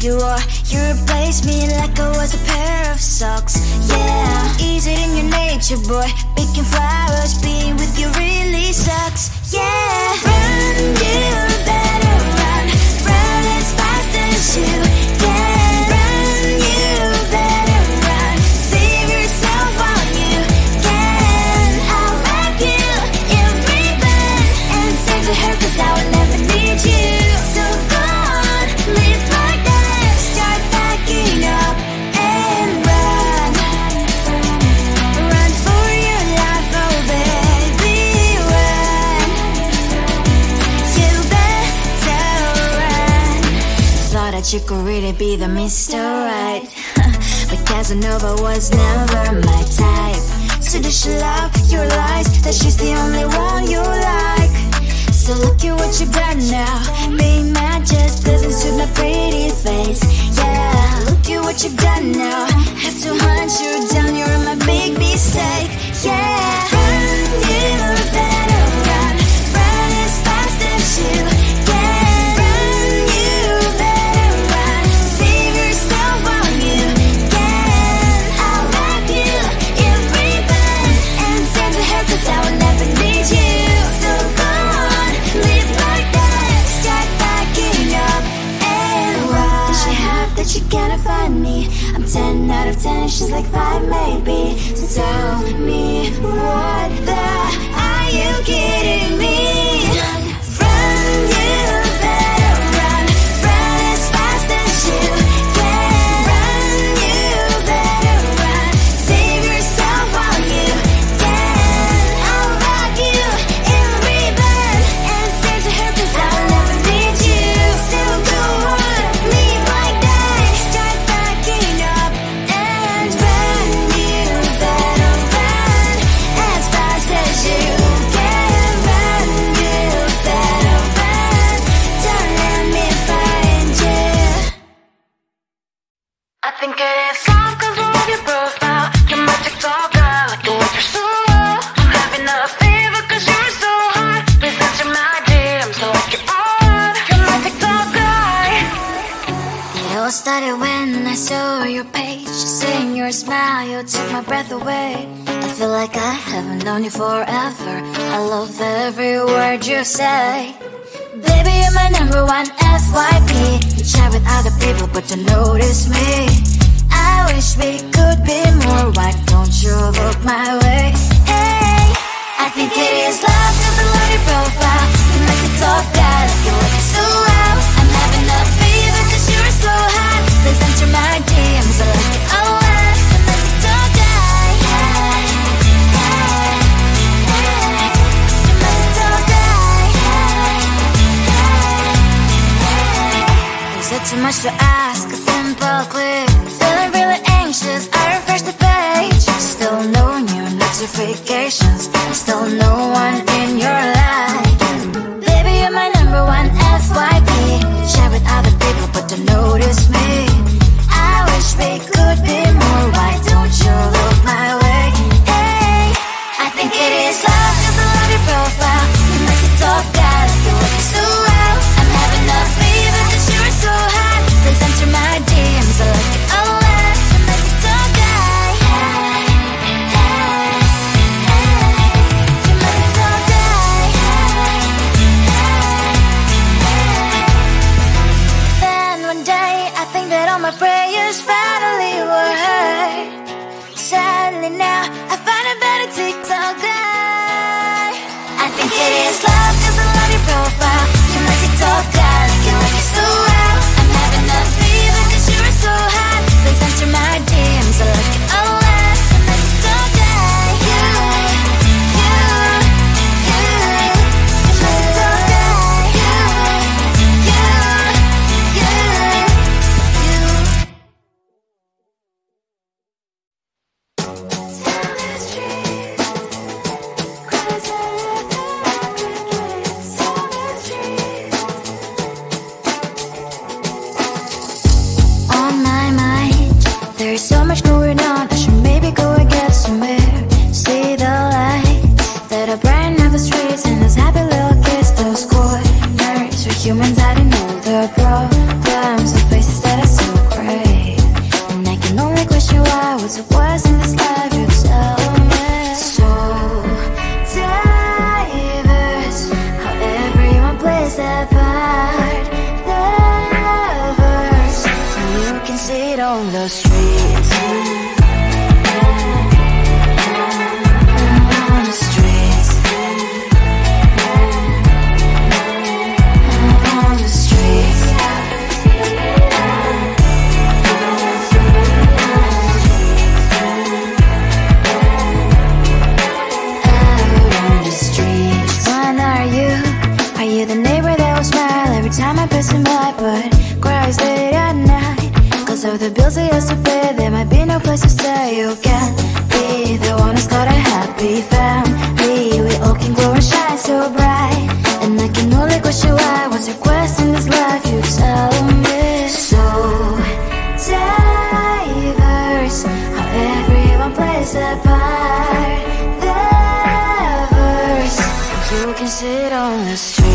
you are. You replaced me like I was a pair of socks. Yeah, is it in your nature, boy? Picking flowers, being with you really sucks. Yeah, run, you better run. Run as fast as you can. Run, you better run. Save yourself while you can. I'll wrap you in ribbon and send to her, 'cause I will never need you. So go on, live like that. Start packing up and run. Run for your life, oh baby, run. You better run. Thought that you could really be the Mr. Right, but Casanova was never my type. So does she love your lies, that she's the only one you like? So look at what you've done now. Being mad just doesn't suit my pretty face. Yeah, look at what you've done now. Have to hunt you down, you're my big mistake. Yeah, run, you better run. Run as fast as you can. Run, you better run. Save yourself while you can. I'll wrap you in ribbon and send to her, 'cause I will never need you. So go on, live like that. Start packing up and run. Does she have that she cannot find me? I'm 10 out of 10, she's like 5 maybe. So tell me, what the, are you kidding me? Run, you better run. Run as fast as you can. Run, you better run. Save yourself while you can. I'll wrap you in ribbon and send to her, 'cause I will never need you. So go on, live like that. Start packing up and run. You better run as fast as you can. Run, you better run. Don't let me find you. I think it is love 'cause I love your profile. You're my TikTok girl, like the way you're so low. I'm having a fever 'cause you're so hot. Please answer my DMs, so like you're on. You're my TikTok guy. It all started when I saw your page. Seeing your smile, you took my breath away. I feel like I haven't known you forever. I love every word you say. Baby, you're my number one FYP. You chat with other people, but you notice me. I wish we could be more. Why don't you look my way? Hey, I think it is love 'cause I love your profile. You make it talk that I feel like so well. I'm having a fever 'cause you're so hot. Please answer my DMs, I like it a lot. You make it talk that. Hey, hey, hey. You make it talk that. Hey, hey, hey. Is it too much to ask? A simple click. Feeling really anxious, I refresh the page. Still no new notifications. Still no one in your life. Baby, you're my number one FYP. Share with other people, but don't notice me. I wish we could be more. Why don't you look my way? Hey, I think it is love 'cause I love your profile. You make it talk that I feel like you so well. I'm having a fever 'cause you're so hot. Please answer my DMs, I like it a lot. You make it talk that. Hey, hey, hey. You make it talk that. Hey, hey, hey. Then one day I think that all my prayers finally were heard. Sadly now I find a better TikTok guy. I think it is love 'cause I love your profile. You make it talk that I feel like you so well. I'm having a fever 'cause you're so hot. Please answer my DMs, I like it a lot. You make it talk that. You make it talk that. You. on the streets. On the streets. On the streets. The neighbor that will smile every time I pass him by, but cries late at night. Cause of the bills I used to pay, there might be no place to stay. You can't be the one who's got a happy family. We all can glow and shine so bright, and I can only question why. What's your quest in this life? You tell me. So diverse, how everyone plays their part. Their verse, you can sit on the street.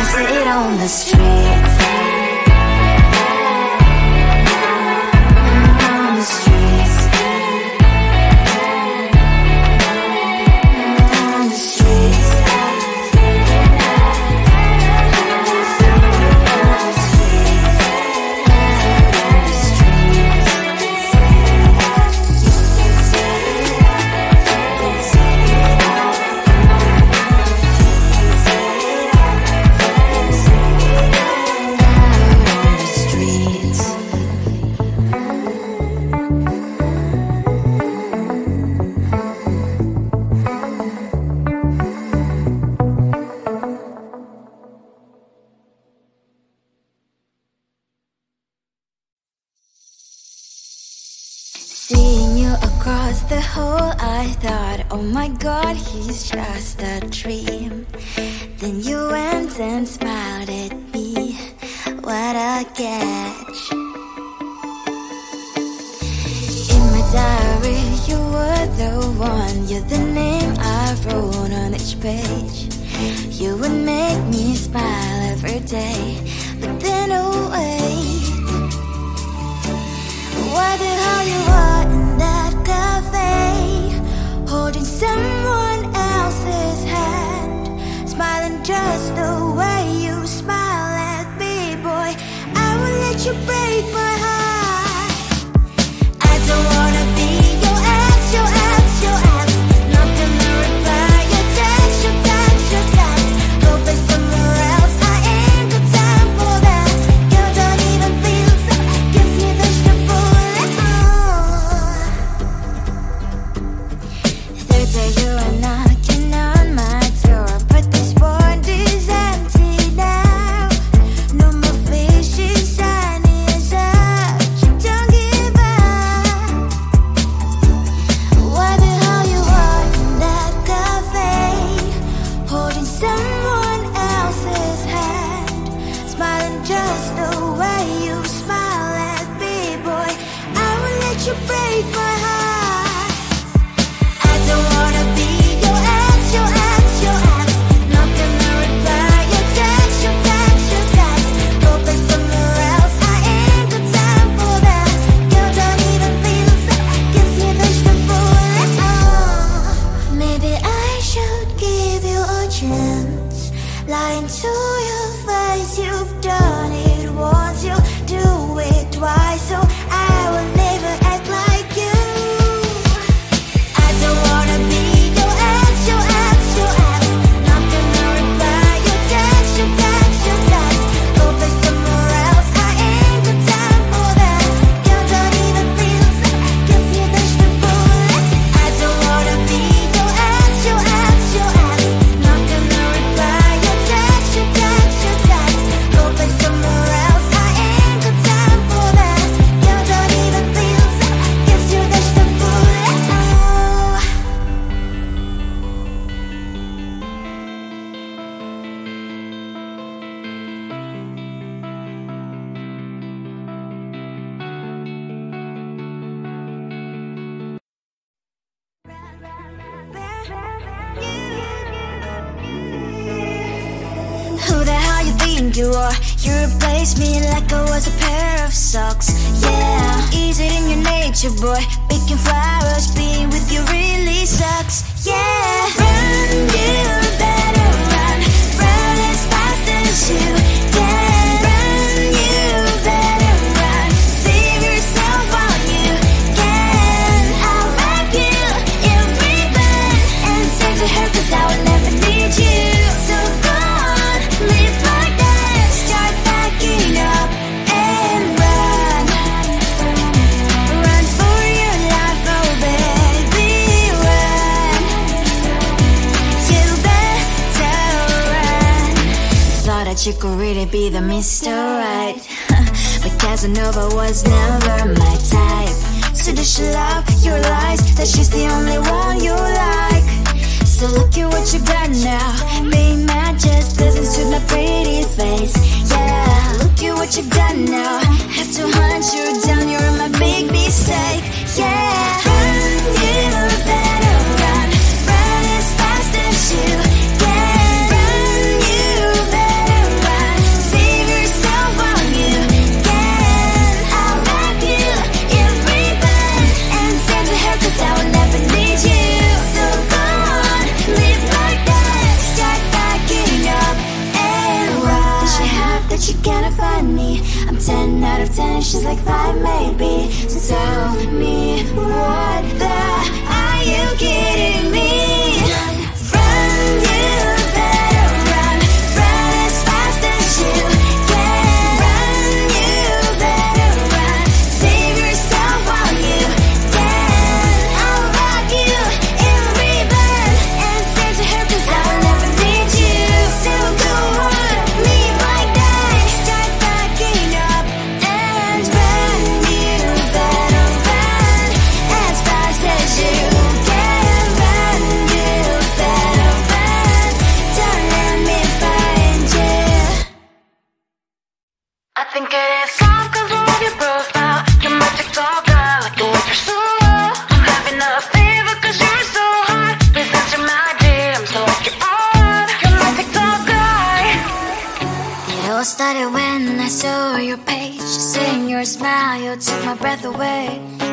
Sit on the streets. On the streets. On the streets. Seeing you across the hall, I thought, oh my god, he's just a dream. Then you went and smiled at me. What a catch. In my diary, you were the one. You're the name I wrote on each page. You would make me smile every day. But then, oh wait, why the hell you are in that cafe, holding someone else's hand, smiling just the way you smile at me, boy. I will let you break my heart. I don't wanna be your ex, your ex, your ex. Not gonna reply your text, your text, your text. Go play somewhere else, I ain't got time for that. You don't even feel so, gives me vegetable. Third day you are knocking on my door, but this phone is empty now. No more faces shiny as you are. You replaced me like I was a pair of socks. Yeah, easy in your nature, boy. Picking flowers, being with you really sucks. Yeah, run, you better run. Run as fast as you can. Run, you better run. Save yourself while you can. I'll wrap you in ribbon and send to her, 'cause I will never need you. So go on, live like that. Start backing up and run. Run for your life, oh baby, run. You better run. Thought that you could really be the Mr. Right, but Casanova was never my type. So does she love your lies, that she's the only one you like? So look at what you got now. Being mad just doesn't suit my pretty face. Yeah, look at what you got now. Have to hunt you down, you're my big mistake. Yeah, run, you better run. Run as fast as you can. Run, you better run. Save yourself while you can. I'll wrap you in ribbon and send to her, 'cause I will never need you. So go on, live like that. Start backing up and run. Does she have that you cannot find me? I'm 10 out of 10, she's like 5 maybe. So tell me, what the are you kidding me? Run, you better run. Run as fast as you can. Run, you better run. Save yourself while you can. I'll rock you in ribbon and send to her, 'cause I will never need you. So go on, leave like that. Start backing up and run. You better run as fast as you can. Run, you better run. Don't let me find you. I think it is soft 'cause I love your profile. You're my TikTok guy, like the way you're so low. I'm having a fever 'cause you're so hot. Please answer my DMs, so like you're on. You're my TikTok guy. It all started when I saw your page. Seeing your smile, you took my breath away.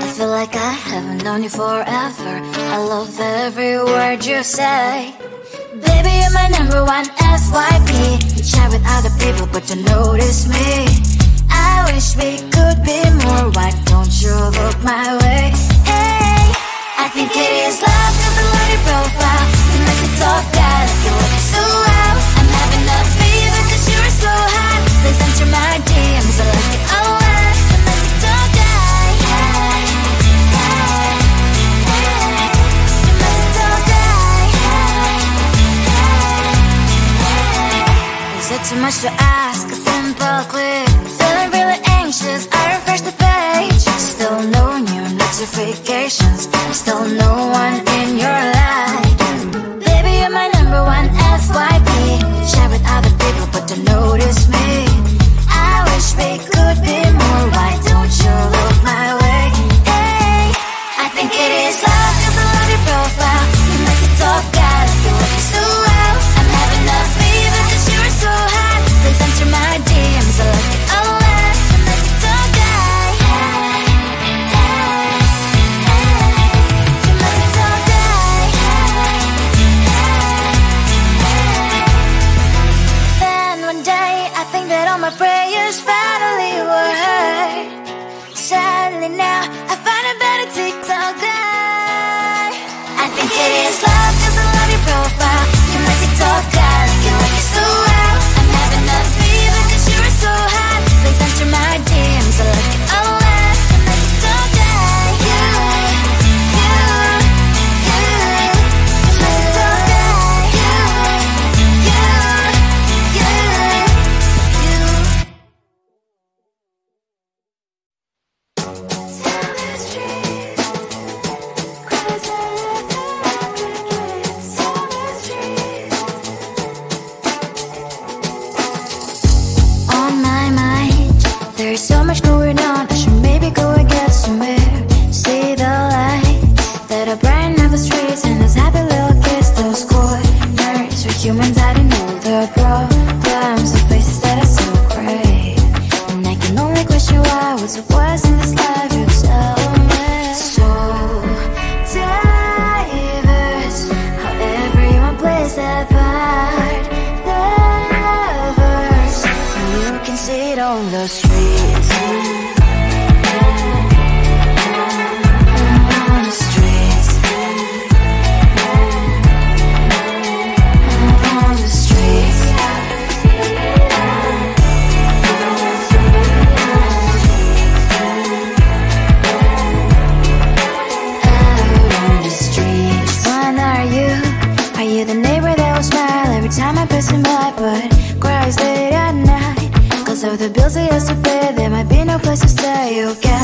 I feel like I haven't known you forever. I love every word you say. Baby, you're my number one FYP. You chat with other people, but you notice me. I wish we could be more. Why don't you look my way? Hey, I think it is love 'cause I love your profile. You make me talk that like you look so well. I'm having a fever 'cause you're so hot. Please answer my DMs, I like it a lot. You make me talk that. Hey, hey, hey. You make me talk that. Hey, hey, hey. Is it too much to ask? A simple click. Feeling really anxious, I refresh the page. Still no new notifications. Still no one in your life. Baby, you're my number one FYP. Share with other people, but don't notice me. I wish we could be more. Why don't you look my way? Hey, I think it is love 'cause I love your profile. You make it talk out, you look so well. I'm having a fever 'cause you're so hot. Please answer my DMs, I like it a lot. You make it talk out. Hey, hey, hey. You make it talk out. Hey, hey, hey. Then one day I think that all my prayers finally were heard. Sadly now I find a better TikTok guy. I think it is love 'cause I love your profile. You make it talk out like you like it so well. I'm having a fever 'cause you're so hot. Please answer my DMs, I like it a lot. You make it talk out. You make it talk out. There's so much going on, I should maybe go and get somewhere. See the light that are brighten up the streets, and those happy little kids, those corners where humans hiding all their problems, the faces that I see. what's the worst in this life? You tell me. So diverse, how everyone plays their part. Lovers, you can see it on the streets. On the streets. On the streets. The neighbor that will smile every time I pass him by, but cries late at night 'cause of the bills he has to pay. There might be no place to stay. You get